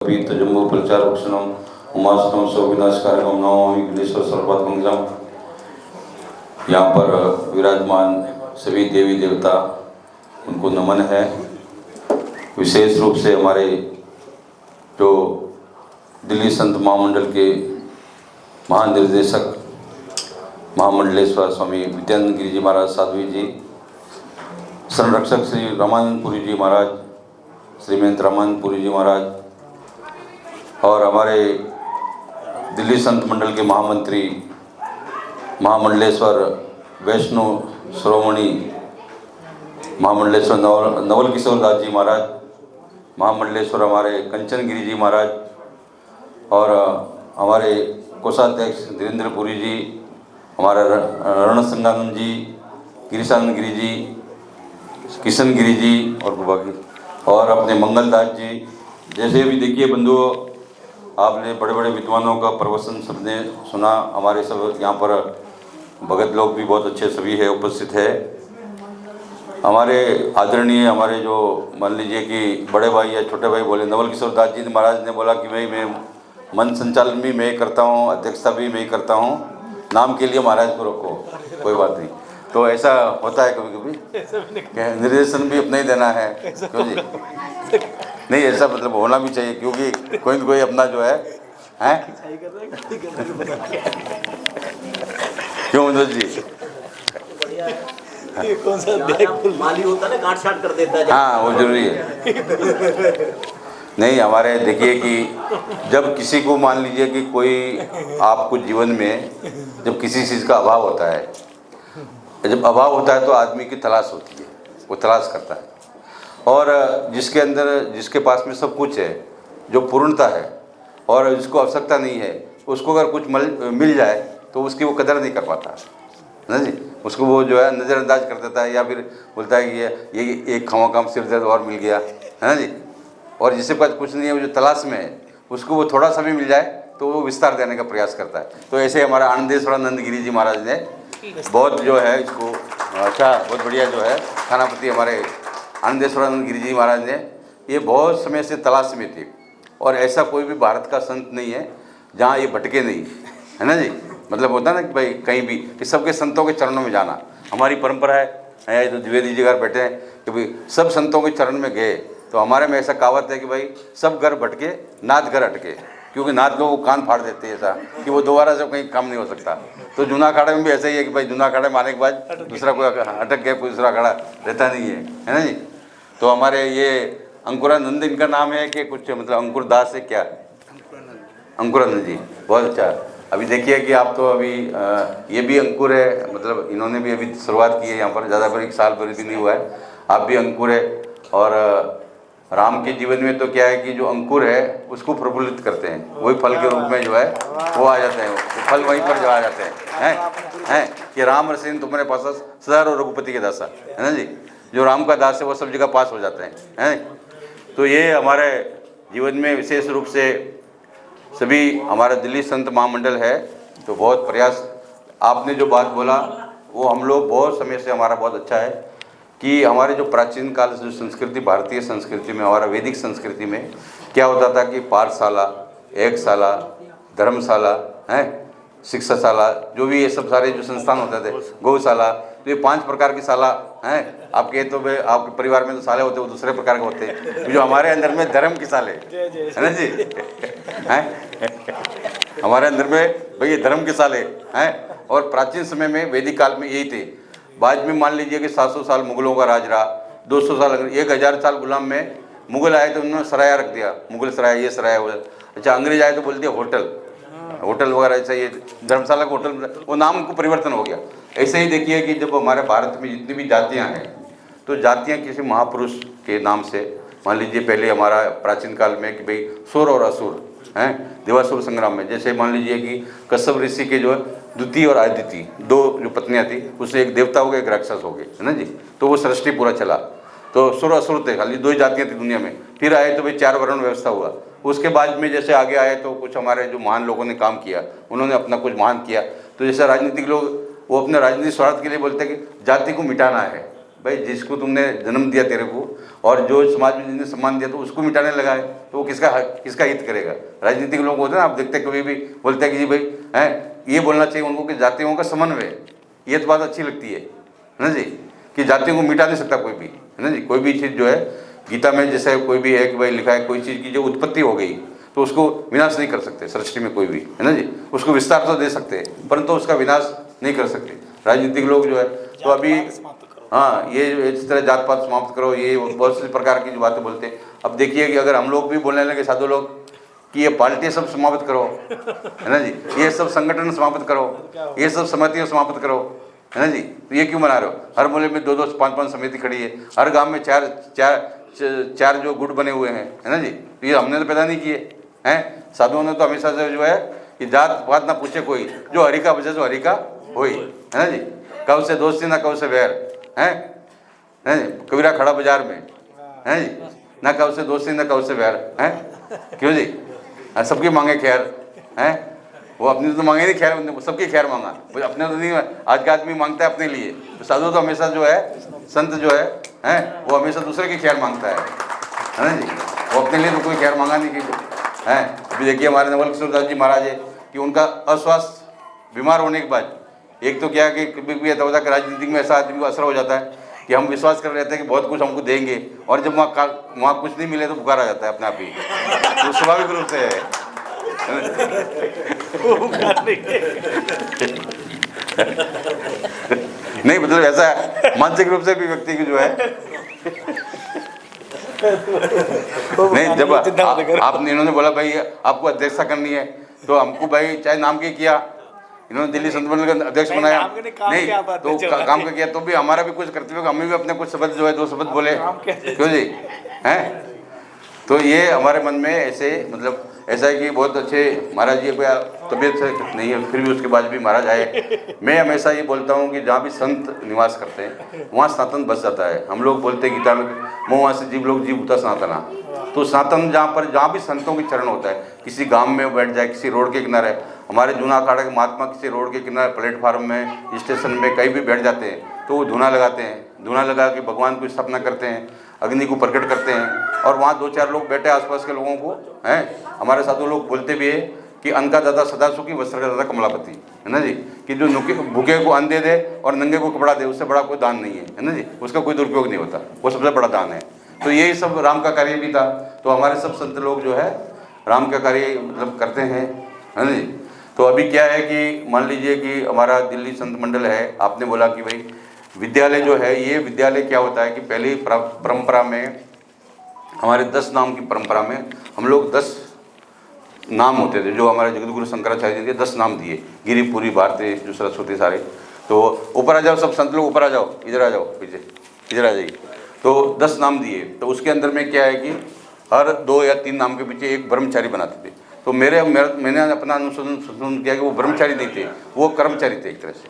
जम्बू प्रचार भक्षणम उमास्तम विनाशकारकम नमामि विघ्नेश्वर सर्वपात्मकम। यहाँ पर विराजमान सभी देवी देवता उनको नमन है। विशेष रूप से हमारे जो दिल्ली संत महामंडल के महानिर्देशक महामंडलेश्वर स्वामी विद्यानंद गिरी जी महाराज साध्वी जी, संरक्षक श्री रामानंद पुरी जी महाराज, श्रीमंत रामानंद पुरी जी महाराज, और हमारे दिल्ली संत मंडल के महामंत्री महामंडलेश्वर वैष्णो श्रोमणी महामंडलेश्वर नवल किशोर दास जी महाराज, महामंडलेश्वर हमारे कंचन गिरी जी महाराज, और हमारे कोषाध्यक्ष धीरेन्द्र पुरी जी, हमारे रणसंगानंद जी, गिरीशानंद गिरी जी, किशन गिरी जी और बाकी, और अपने मंगलदास जी जैसे भी देखिए बंधुओं, आपने बड़े बड़े विद्वानों का प्रवचन सबने सुना। हमारे सब यहाँ पर भगत लोग भी बहुत अच्छे सभी है उपस्थित है। हमारे आदरणीय हमारे जो मान लीजिए कि बड़े भाई या छोटे भाई बोले, नवल किशोर दास जी महाराज ने बोला कि भाई मैं मन संचालन भी मैं करता हूँ, अध्यक्षता भी मैं करता हूँ, नाम के लिए महाराज को रखो, कोई बात नहीं। तो ऐसा होता है कभी कभी, निर्देशन भी अपना ही देना है, क्यों जी? नहीं, ऐसा मतलब होना भी चाहिए, क्योंकि कोई न कोई अपना जो है क्यों मनोज जी? ये कौन सा माली होता है ना, काट छाट कर देता है। हाँ, वो जरूरी है। नहीं, हमारे देखिए कि जब किसी को मान लीजिए कि कोई आपको जीवन में जब किसी चीज़ का अभाव होता है, जब अभाव होता है तो आदमी की तलाश होती है, वो तलाश करता है। और जिसके अंदर जिसके पास में सब कुछ है, जो पूर्णता है और जिसको आवश्यकता नहीं है, उसको अगर कुछ मिल जाए तो उसकी वो कदर नहीं कर पाता ना जी। उसको वो जो है नज़रअंदाज कर देता है, या फिर बोलता है कि ये एक खमाखाम सिर दर्द और मिल गया है ना जी। और जिसके पास कुछ नहीं है, वो जो तलाश में है, उसको वो थोड़ा सा भी मिल जाए तो वो विस्तार देने का प्रयास करता है। तो ऐसे हमारा आनंदेश्वरानंद गिरी जी महाराज ने बहुत जो है इसको अच्छा, बहुत बढ़िया जो है थानापति हमारे आनंदेश्वरानंद गिरी जी महाराज ने ये बहुत समय से तलाश में थे। और ऐसा कोई भी भारत का संत नहीं है जहाँ ये भटके नहीं, है ना जी। मतलब होता है ना कि भाई कहीं भी कि सबके संतों के चरणों में जाना हमारी परंपरा है। जो द्विवेदी जी घर बैठे हैं कि भाई सब संतों के चरण में गए, तो हमारे में ऐसा कहावत है कि भाई सब घर भटके नाथ घर अटके, क्योंकि नाथ लोग कान फाड़ देते हैं ऐसा कि वो दोबारा से कहीं काम नहीं हो सकता। तो जूना अखाड़े में भी ऐसा ही है कि भाई जूना अखाड़े में आने के बाद दूसरा कोई अटक गया, कोई दूसरा अखाड़ा रहता नहीं है ना जी। तो हमारे ये अंकुरानंद इनका नाम है कि कुछ मतलब अंकुर दास है क्या? अंकुरानंद जी, बहुत अच्छा। अभी देखिए कि आप तो अभी ये भी अंकुर है, मतलब इन्होंने भी अभी शुरुआत की है यहाँ पर, ज़्यादा पर 1 साल भर भी नहीं हुआ है, आप भी अंकुर है। और राम के जीवन में तो क्या है कि जो अंकुर है उसको प्रफुल्लित करते हैं, वही फल के रूप में जो है वो आ जाते हैं, फल वहीं पर जो आ जाते हैं कि राम रसीन तुम्हारे पास सदा रघुपति के दासा, है ना जी। जो राम का दास है वो सब जगह पास हो जाते हैं। तो ये हमारे जीवन में विशेष रूप से सभी हमारा दिल्ली संत महामंडल है, तो बहुत प्रयास, आपने जो बात बोला वो हम लोग बहुत समय से हमारा बहुत अच्छा है कि हमारे जो प्राचीन काल से जो संस्कृति, भारतीय संस्कृति में, हमारा वैदिक संस्कृति में क्या होता था कि पाठशाला, एकशाला, धर्मशाला है, शिक्षाशाला, जो भी ये सब सारे जो संस्थान होते थे, गौशाला, तो ये 5 प्रकार की शाला हैं। आपके तो आपके परिवार में तो साले होते, वो दूसरे प्रकार के होते हैं। जो हमारे अंदर में धर्म की साले है ना जी, हैं हमारे अंदर में भाई ये धर्म के साले हैं। और प्राचीन समय में वैदिक काल में यही थे। बाद में मान लीजिए कि 700 साल मुगलों का राज रहा, 200 साल, 1000 साल गुलाम में मुगल आए तो उन्होंने सराया रख दिया, मुगल सराय, ये सराय वो। अच्छा, अंग्रेज आए तो बोल दिया होटल वगैरह, ऐसा ये धर्मशाला का होटल, वो नाम को परिवर्तन हो गया। ऐसे ही देखिए कि जब हमारे भारत में जितनी भी जातियां हैं, तो जातियां किसी महापुरुष के नाम से, मान लीजिए पहले हमारा प्राचीन काल में कि भाई सुर और असुर हैं, देवासुर संग्राम में, जैसे मान लीजिए कि कश्यप ऋषि के जो द्वितीय और आदिति 2 जो पत्नियां थी, उससे एक देवता हो गया, एक राक्षस हो गए, है ना जी। तो वो सृष्टि पूरा चला, तो सुर असुर थे, खाली 2 ही जातियाँ थी दुनिया में। फिर आए तो भाई 4 वर्ण व्यवस्था हुआ। उसके बाद में जैसे आगे आए तो कुछ हमारे जो महान लोगों ने काम किया, उन्होंने अपना कुछ महान किया। तो जैसे राजनीतिक लोग वो अपने राजनीतिक स्वार्थ के लिए बोलते हैं कि जाति को मिटाना है, भाई जिसको तुमने जन्म दिया तेरे को और जो समाज में जिसने सम्मान दिया तो उसको मिटाने लगा है, तो वो किसका हित करेगा। राजनीतिक लोग होते हैं ना, आप देखते कभी भी बोलते हैं कि जी भाई हैं, ये बोलना चाहिए उनको कि जातियों का समन्वय, ये तो बात अच्छी लगती है ना जी, कि जातियों को मिटा नहीं सकता कोई भी, है ना जी। कोई भी चीज़ जो है गीता में जैसे कोई भी है कि भाई लिखा है कोई चीज़ की जो उत्पत्ति हो गई तो उसको विनाश नहीं कर सकते सृष्टि में कोई भी, है ना जी। उसको विस्तार तो दे सकते हैं परंतु उसका विनाश नहीं कर सकते राजनीतिक लोग जो है। तो अभी हाँ, ये इस तरह जात पात समाप्त करो, ये बहुत से प्रकार की जो बातें बोलते हैं। अब देखिए कि अगर हम लोग भी बोलने लगे साधु लोग कि ये पार्टी सब समाप्त करो, है ना जी, ये सब संगठन समाप्त करो, ये सब समितियाँ समाप्त करो, है ना जी, तो ये क्यों बना रहे हो। हर मोहल्ले में 2-2 5-5 समिति खड़ी है, हर गांव में चार जो गुट बने हुए हैं, है ना जी। तो ये हमने तो पैदा नहीं किए हैं। साधुओं ने तो हमेशा से जो है कि जात पात ना पूछे कोई, जो हरि का बचे जो हरि का होई, है ना जी। कब से दोस्ती ना कब से बैर, हैं, कबीरा खड़ा बाजार में, हैं जी, ना कब से दोस्ती ना कब से बैर, हैं, क्यों जी, सबकी मांगे खैर, हैं, वो अपनी तो मांगे नहीं खैर, सबकी खैर मांगा, अपने तो नहीं। आज का आदमी मांगता है अपने लिए, तो साधु तो हमेशा जो है, संत जो है, हैं, वो हमेशा दूसरे की खैर मांगता है ना जी। वो अपने लिए तो कोई खैर मांगा नहीं की है। अभी देखिए हमारे नवल किशोर दास जी महाराज है कि उनका अस्वस्थ बीमार होने के बाद एक तो क्या है कि कभी भी ऐसा होता है कि राजनीति में ऐसा आदमी को असर हो जाता है कि हम विश्वास कर रहे थे कि बहुत कुछ हमको देंगे, और जब वहाँ कुछ नहीं मिले तो बुखार आ जाता है अपने आप ही, तो स्वाभाविक रूप से है। नहीं मतलब ऐसा मानसिक रूप से भी व्यक्ति की जो है नहीं, जब आपने इन्होंने बोला भाई आपको अध्यक्षता करनी है तो हमको भाई चाहे नाम के किया, इन्होंने दिल्ली संत मंडल का अध्यक्ष बनाया, नहीं तो काम का किया, तो भी हमारा भी कुछ कर्तव्य, हमें भी अपने कुछ शब्द जो है 2 शब्द बोले, क्यों जी, हैं। तो ये हमारे मन में ऐसे मतलब ऐसा है कि बहुत अच्छे महाराज जी को तबीयत से नहीं है, फिर भी उसके बाद भी महाराज आए। मैं हमेशा ये बोलता हूँ कि जहाँ भी संत निवास करते हैं वहाँ सनातन बस जाता है। हम लोग बोलते हैं गीता में मोह से जीव लोग जीव भूता सनातना, तो सनातन जहाँ भी संतों की चरण होता है, किसी गांव में बैठ जाए, किसी रोड के किनारे, हमारे जूना अखाड़ा के महात्मा किसी रोड के किनारे, प्लेटफार्म में, स्टेशन में, कहीं भी बैठ जाते हैं तो वो धूना लगाते हैं, धूना लगा के भगवान को स्थापना करते हैं, अग्नि को प्रकट करते हैं, और वहाँ 2-4 लोग बैठे आसपास के लोगों को हैं। हमारे साधु लोग बोलते भी है कि अन्न का दादा सदा सुखी, वस्त्र का दादा कमलापति, है ना जी, कि जो भूखे को अन्न दे दे और नंगे को कपड़ा दे, उससे बड़ा कोई दान नहीं है ना जी, उसका कोई दुरुपयोग नहीं होता, वो सबसे बड़ा दान है। तो यही सब राम का कार्य भी था। तो हमारे सब संत लोग जो है राम का कार्य मतलब करते हैं, है ना जी। तो अभी क्या है कि मान लीजिए कि हमारा दिल्ली संत मंडल है, आपने बोला कि भाई विद्यालय जो है, ये विद्यालय क्या होता है कि पहली परंपरा में हमारे 10 नाम की परंपरा में हम लोग 10 नाम होते थे, जो हमारे जगतगुरु शंकराचार्य जी के 10 नाम दिए, गिरी पूरी भारती जो सरस्वती सारे। तो ऊपर आ जाओ सब संत लोग, ऊपर आ जाओ, इधर आ जाओ, पीछे इधर आ जाइए। तो 10 नाम दिए, तो उसके अंदर में क्या है कि हर 2 या 3 नाम के पीछे एक ब्रह्मचारी बनाते थे। तो मैंने अपना अनुसंधान किया कि वो ब्रह्मचारी नहीं थे, वो कर्मचारी थे एक तरह से,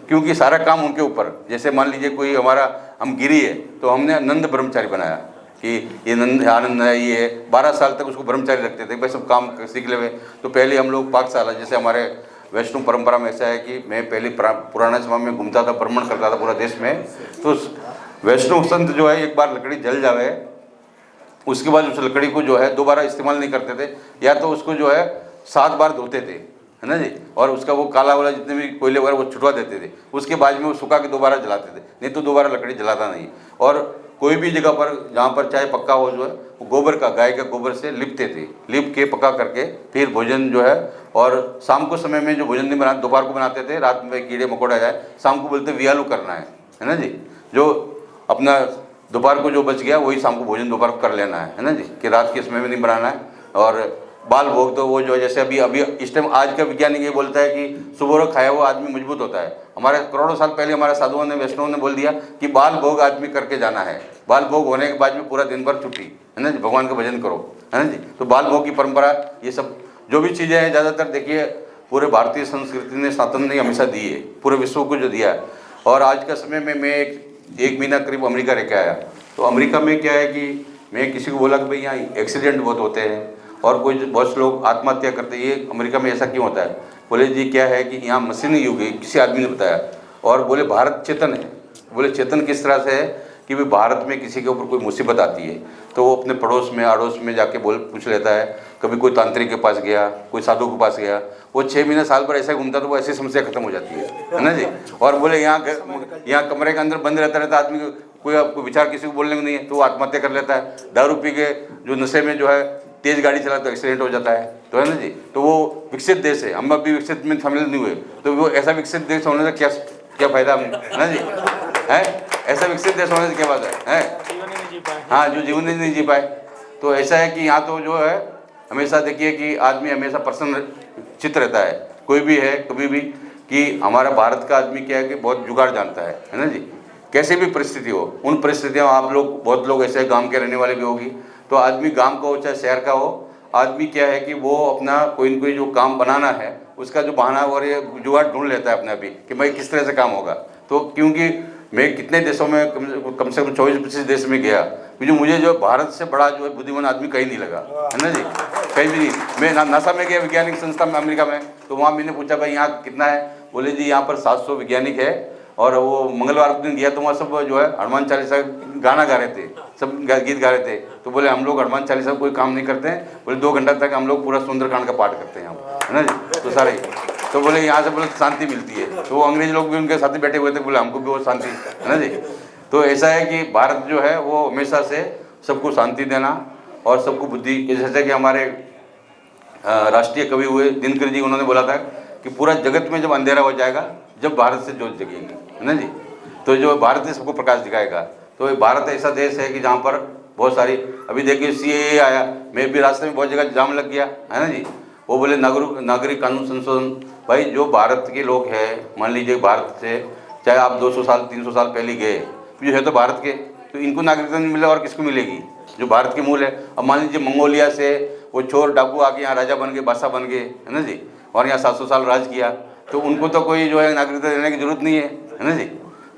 क्योंकि सारा काम उनके ऊपर। जैसे मान लीजिए कोई हमारा हम गिरी है तो हमने नंद ब्रह्मचारी बनाया कि ये नंद आनंद है, ये है, 12 साल तक उसको ब्रह्मचारी रखते थे, भाई सब काम सीख ले। तो पहले हम लोग पाकशाला, जैसे हमारे वैष्णव परंपरा में ऐसा है कि मैं पहले पुराने समय में घूमता था, भ्रमण करता था पूरा देश में। तो वैष्णव संत जो है एक बार लकड़ी जल जावे उसके बाद उस लकड़ी को जो है दोबारा इस्तेमाल नहीं करते थे, या तो उसको जो है 7 बार धोते थे, है ना जी, और उसका वो काला वाला जितने भी कोयले वगैरह वो छुटवा देते थे, उसके बाद में वो सुखा के दोबारा जलाते थे, नहीं तो दोबारा लकड़ी जलाता नहीं। और कोई भी जगह पर जहाँ पर चाहे पक्का हो जो है वो गोबर का, गाय के गोबर से लिपते थे, लिप के पका करके फिर भोजन जो है। और शाम को समय में जो भोजन नहीं बनाते, दोपहर को बनाते थे, रात में कीड़े मकोड़े जाए, शाम को बोलते वियालू करना है ना जी, जो अपना दोपहर को जो बच गया वही शाम को भोजन दोपहर को कर लेना है ना जी, कि रात के समय में नहीं बनाना है। और बाल भोग तो वो जो जैसे अभी इस टाइम आज का वैज्ञानिक ये बोलता है कि सुबह खाया हुआ आदमी मजबूत होता है। हमारे करोड़ों साल पहले हमारे साधुओं ने, वैष्णवों ने बोल दिया कि बाल भोग आदमी करके जाना है, बाल भोग होने के बाद में पूरा दिन भर छुट्टी, है ना जी, भगवान का भजन करो, है ना जी। तो बाल भोग की परंपरा, ये सब जो भी चीज़ें हैं ज़्यादातर देखिए पूरे भारतीय संस्कृति ने, सनातन ने हमेशा दी है, पूरे विश्व को जो दिया है। और आज का समय में मैं एक महीना करीब अमेरिका रह के आया, तो अमेरिका में क्या है कि मैं किसी को बोला कि भाई यहाँ एक्सीडेंट बहुत होते हैं और बहुत से लोग आत्महत्या करते हैं, ये अमेरिका में ऐसा क्यों होता है? बोले जी क्या है कि यहाँ मशीनी युग है, किसी आदमी ने बताया, और बोले भारत चेतन है। बोले चेतन किस तरह से है कि भाई भारत में किसी के ऊपर कोई मुसीबत आती है तो वो अपने पड़ोस में अड़ोस में जाके पूछ लेता है। कभी कोई तांत्रिक के पास गया, कोई साधु के पास गया, वो 6 महीने साल भर ऐसे घूमता तो वो ऐसी समस्या खत्म हो जाती है ना जी। और बोले यहाँ कमरे के अंदर बंद रहता आदमी, कोई आपको विचार किसी को बोलने को नहीं है तो वो आत्महत्या कर लेता है। दारू पी के जो नशे में जो है तेज गाड़ी चलाता तो एक्सीडेंट हो जाता है, तो है ना जी। तो वो विकसित देश है, हम अभी विकसित में शामिल नहीं हुए, तो वो ऐसा विकसित देश होने से क्या फायदा है ना जी, है ऐसा विकसित देश होने से क्या बात है? हाँ, जो जीवन नहीं जी पाए। तो ऐसा है कि यहाँ तो जो है हमेशा देखिए कि आदमी हमेशा प्रसन्न चित्त रहता है, कोई भी है कभी भी, कि हमारा भारत का आदमी क्या है कि बहुत जुगाड़ जानता है ना जी। कैसे भी परिस्थिति हो, उन परिस्थितियों आप लोग बहुत लोग ऐसे गांव के रहने वाले भी होगी, तो आदमी गांव का हो चाहे शहर का हो, आदमी क्या है कि वो अपना कोई न कोई जो काम बनाना है उसका जो बहाना और ये जुगाड़ ढूंढ लेता है अपने भी कि भाई किस तरह से काम होगा। तो क्योंकि मैं कितने देशों में कम से कम 24-25 देश में गया, जो मुझे जो भारत से बड़ा जो है बुद्धिमान आदमी कहीं नहीं लगा, है ना जी, कहीं भी नहीं। मैं नासा में गया, वैज्ञानिक संस्था में अमेरिका में, तो वहाँ मैंने पूछा भाई यहाँ कितना है, बोले जी यहाँ पर 700 वैज्ञानिक है। और वो मंगलवार के दिन गया तो वहाँ सब जो है हनुमान चालीसा गाना गा रहे थे, सब गीत गा रहे थे। तो बोले हम लोग हनुमान चालीसा कोई काम नहीं करते हैं, बोले 2 घंटा तक हम लोग पूरा सुंदरकांड का पाठ करते हैं यहाँ, है ना जी। तो सारे तो बोले यहाँ से बोले शांति मिलती है, तो वो अंग्रेज लोग भी उनके साथ बैठे हुए थे, बोले हमको भी वो शांति, है ना जी। तो ऐसा है कि भारत जो है वो हमेशा से सबको शांति देना और सबको बुद्धि, जैसे कि हमारे राष्ट्रीय कवि हुए दिनकर जी, उन्होंने बोला था कि पूरा जगत में जब अंधेरा हो जाएगा जब भारत से ज्योत जगेगी, है ना जी। तो जो भारत ही सबको प्रकाश दिखाएगा। तो भारत ऐसा देश है कि जहाँ पर बहुत सारी, अभी देखिए CAA आया, मैं भी रास्ते में बहुत जगह जाम लग गया, है ना जी। वो बोले नागरिक कानून संशोधन, भाई जो भारत के लोग हैं, मान लीजिए भारत से चाहे आप 200 साल 300 साल पहले गए, जो है तो भारत के, तो इनको नागरिकता नहीं मिले और किसको मिलेगी जो भारत के मूल है। अब मान लीजिए मंगोलिया से वो चोर डाकू आके यहाँ राजा बन गए, बादशाह बन गए, है ना जी, और यहाँ 700 साल राज किया, तो उनको तो कोई जो है नागरिकता देने की जरूरत नहीं है ना जी।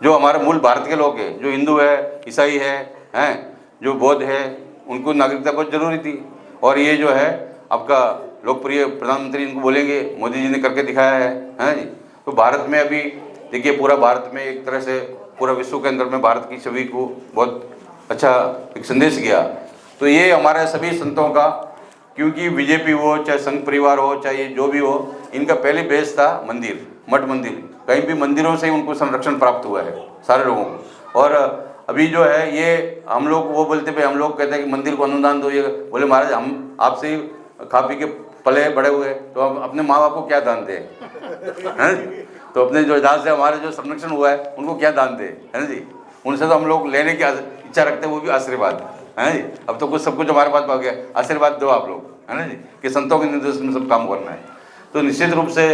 जो हमारे मूल भारत के लोग हैं, जो हिंदू है, ईसाई है, जो बौद्ध है, उनको नागरिकता बहुत जरूरी थी। और ये जो है आपका लोकप्रिय प्रधानमंत्री इनको बोलेंगे, मोदी जी ने करके दिखाया है ना जी। तो भारत में अभी देखिए पूरा भारत में एक तरह से पूरा विश्व के अंदर में भारत की छवि को बहुत अच्छा एक संदेश गया। तो ये हमारे सभी संतों का, क्योंकि बीजेपी हो चाहे संघ परिवार हो चाहे जो भी हो, इनका पहले बेस था मंदिर, मठ मंदिर, कहीं भी मंदिरों से ही उनको संरक्षण प्राप्त हुआ है सारे लोगों को। और अभी जो है ये हम लोग वो बोलते भाई, हम लोग कहते हैं कि मंदिर को अनुदान दो, ये बोले महाराज हम आपसे ही खा पी के पले बड़े हुए, तो हम अपने माँ बाप को क्या दान दें, हैं? तो अपने जो जहाँ से हमारे जो संरक्षण हुआ है उनको क्या दान दें, है ना जी। उनसे तो हम लोग लेने की इच्छा रखते हैं, वो भी आशीर्वाद, है ना जी। अब तो सब कुछ हमारे पास आ गया, आशीर्वाद दो आप लोग, है ना जी, कि संतों के निर्देश में सब काम करना है। तो निश्चित रूप से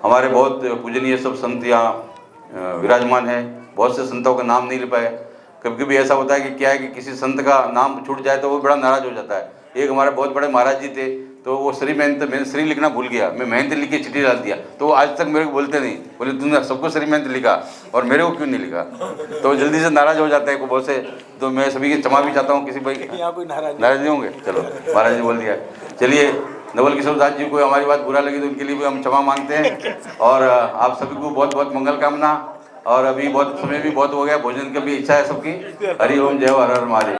हमारे बहुत पूजनीय सब संत यहाँ विराजमान हैं। बहुत से संतों का नाम नहीं ले पाए। कभी कभी ऐसा होता है कि क्या है कि किसी संत का नाम छूट जाए तो वो बड़ा नाराज हो जाता है। एक हमारे बहुत बड़े महाराज जी थे, तो वो श्री महंत, मैंने श्री लिखना भूल गया, मैं महंत लिख के चिट्ठी डाल दिया, तो वो आज तक मेरे को बोलते नहीं, बोले तुमने सबको श्री महंत लिखा और मेरे को क्यों नहीं लिखा। तो जल्दी से नाराज हो जाते हैं को बहुत से। तो मैं सभी की क्षमा भी चाहता हूँ, किसी भाई नाराज नहीं होंगे, चलो महाराज जी बोल दिया। चलिए, नवल किशोर दास जी को हमारी बात बुरा लगी तो उनके लिए भी हम क्षमा मांगते हैं। और आप सभी को बहुत बहुत मंगल कामना। और अभी बहुत समय भी बहुत हो गया, भोजन की भी इच्छा है सबकी। हरि ओम, जय हर हर महादेव।